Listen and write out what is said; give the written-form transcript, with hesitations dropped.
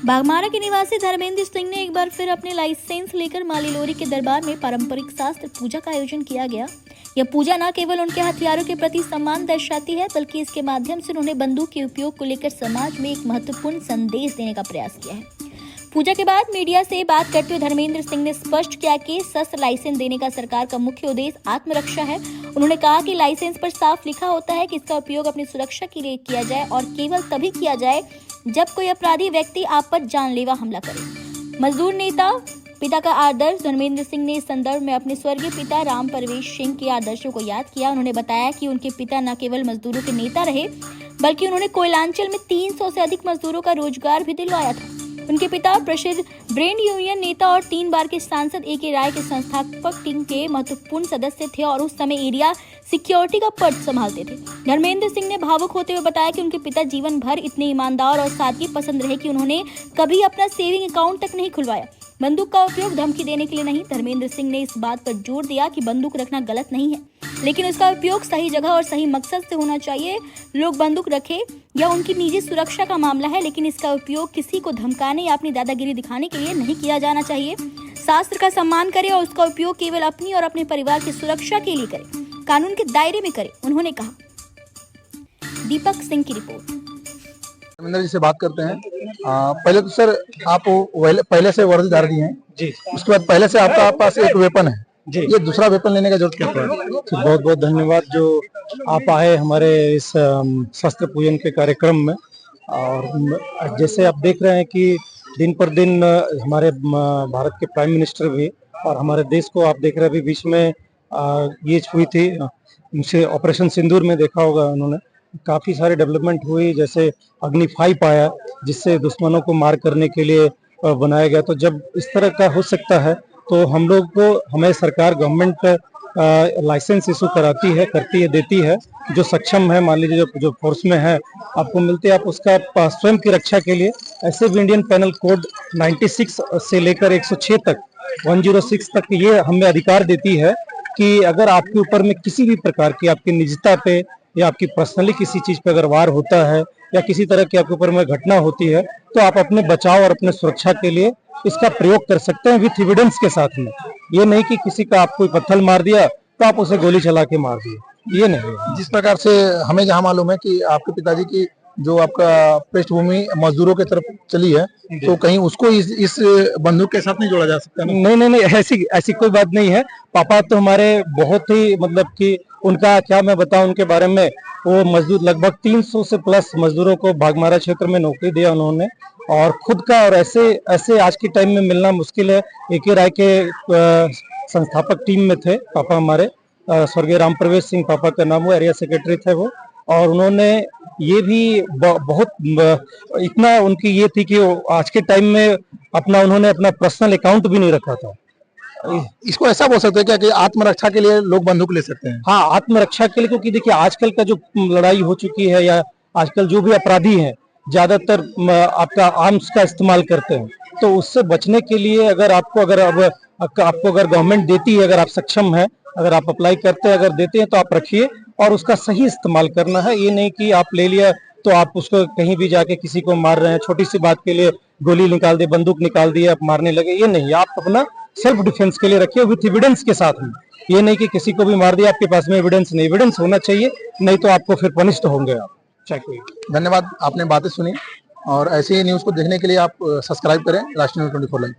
बाघमारा के निवासी धर्मेंद्र सिंह ने एक बार फिर अपने लाइसेंस लेकर माली लोरी के दरबार में पारंपरिक शास्त्र पूजा का आयोजन किया गया। यह पूजा न केवल उनके हथियारों के प्रति सम्मान दर्शाती है, बल्कि इसके माध्यम से उन्होंने बंदूक के उपयोग को लेकर समाज में एक महत्वपूर्ण संदेश देने का प्रयास किया है। पूजा के बाद मीडिया से बात करते हुए धर्मेंद्र सिंह ने स्पष्ट किया कि शस्त्र लाइसेंस देने का सरकार का मुख्य उद्देश्य आत्मरक्षा है। उन्होंने कहा कि लाइसेंस पर साफ लिखा होता है कि इसका उपयोग अपनी सुरक्षा के लिए किया जाए और केवल तभी किया जाए जब कोई अपराधी व्यक्ति आप पर जानलेवा हमला करे। मजदूर नेता पिता का आदर्श। धर्मेंद्र सिंह ने इस संदर्भ में अपने स्वर्गीय पिता राम परवेश सिंह के आदर्शों को याद किया। उन्होंने बताया कि उनके पिता न केवल मजदूरों के नेता रहे, बल्कि उन्होंने कोयलांचल में 300 से अधिक मजदूरों का रोजगार भी दिलवाया था। उनके पिता प्रसिद्ध ब्रेंड यूनियन नेता और 3 बार के सांसद ए.के. राय के संस्थापक टीम के महत्वपूर्ण सदस्य थे और उस समय एरिया सिक्योरिटी का पद संभालते थे। धर्मेंद्र सिंह ने भावुक होते हुए बताया कि उनके पिता जीवन भर इतने ईमानदार और सादगी पसंद रहे कि उन्होंने कभी अपना सेविंग अकाउंट तक नहीं खुलवाया। बंदूक का उपयोग धमकी देने के लिए नहीं। धर्मेंद्र सिंह ने इस बात पर जोर दिया कि बंदूक रखना गलत नहीं है, लेकिन उसका उपयोग सही जगह और सही मकसद से होना चाहिए। लोग बंदूक रखे या उनकी निजी सुरक्षा का मामला है, लेकिन इसका उपयोग किसी को धमकाने या अपनी दादागिरी दिखाने के लिए नहीं किया जाना चाहिए। शास्त्र का सम्मान करें और उसका उपयोग केवल अपनी और अपने परिवार की सुरक्षा के लिए करें, कानून के दायरे में करें, उन्होंने कहा। दीपक सिंह की रिपोर्ट। धर्मेंद्र जी से बात करते हैं। पहले तो सर आप पहले से वर्दीधारी हैं जी, उसके बाद पहले से आपका पास एक वेपन है जी, ये दूसरा वेपन लेने का जरूरत क्या है? बहुत बहुत धन्यवाद जो आप आए हमारे इस शस्त्र पूजन के कार्यक्रम में। और जैसे आप देख रहे हैं कि दिन पर दिन हमारे भारत के प्राइम मिनिस्टर भी और हमारे देश को आप देख रहे हैं, अभी बीच में ये हुई थी उनसे ऑपरेशन सिंदूर में देखा होगा उन्होंने, काफ़ी सारी डेवलपमेंट हुई। जैसे अग्नि 5 आया जिससे दुश्मनों को मार करने के लिए बनाया गया। तो जब इस तरह का हो सकता है तो हम लोग को हमें सरकार गवर्नमेंट लाइसेंस इशू करती है, देती है। जो सक्षम है, मान लीजिए जो फोर्स में है आपको मिलती है, आप उसका स्वयं की रक्षा के लिए ऐसे भी इंडियन पेनल कोड 96 से लेकर 106 तक 106 तक ये हमें अधिकार देती है कि अगर आपके ऊपर में किसी भी प्रकार की आपकी निजता पे या आपकी पर्सनली किसी चीज पे अगर वार होता है या किसी तरह की आपके ऊपर में घटना होती है तो आप अपने बचाव और अपने सुरक्षा के लिए इसका प्रयोग कर सकते हैं विथ एविडेंस के साथ में। ये नहीं कि किसी का आप कोई पत्थर मार दिया तो आप उसे गोली चला के मार दिए, ये नहीं। जिस प्रकार से हमें जहाँ मालूम है कि आपके पिताजी की जो आपका पृष्ठभूमि मजदूरों की तरफ चली है, तो कहीं उसको इस बंदूक के साथ नहीं जोड़ा जा सकता? नहीं, ऐसी कोई बात नहीं है। पापा तो हमारे बहुत ही मतलब कि उनका क्या मैं बताऊं उनके बारे में, वो मजदूर लगभग 300 से प्लस मजदूरों को बाघमारा क्षेत्र में नौकरी दिया उन्होंने और खुद का। और ऐसे आज के टाइम में मिलना मुश्किल है। ए.के. राय के संस्थापक टीम में थे पापा हमारे, स्वर्गीय राम परवेश सिंह पापा का नाम, वो एरिया सेक्रेटरी थे वो। और उन्होंने ये भी बहुत इतना उनकी ये थी कि आज के टाइम में उन्होंने अपना पर्सनल अकाउंट भी नहीं रखा था। इसको ऐसा बोल सकते हैं क्या कि आत्मरक्षा के लिए लोग बंदूक ले सकते हैं? हाँ, आत्मरक्षा के लिए, क्योंकि देखिए आजकल का जो लड़ाई हो चुकी है या आजकल जो भी अपराधी हैं ज्यादातर आपका आर्म्स का इस्तेमाल करते हैं। तो उससे बचने के लिए अगर आपको गवर्नमेंट देती है, अगर आप सक्षम है, अगर आप अप्लाई करते हैं, अगर देते हैं तो आप रखिए और उसका सही इस्तेमाल करना है। ये नहीं कि आप ले लिया तो आप उसको कहीं भी जाके किसी को मार रहे हैं, छोटी सी बात के लिए गोली निकाल दी, बंदूक निकाल दी, आप मारने लगे, ये नहीं। आप अपना सेल्फ डिफेंस के लिए रखिए विथ एविडेंस के साथ में। ये नहीं कि किसी को भी मार दिया, आपके पास में एविडेंस नहीं, एविडेंस होना चाहिए, नहीं तो आपको फिर पनिश्ड होंगे आप। धन्यवाद, आपने बातें सुनी और ऐसे ही न्यूज को देखने के लिए आप सब्सक्राइब करें राष्ट्रीय न्यूज 24 लाइव।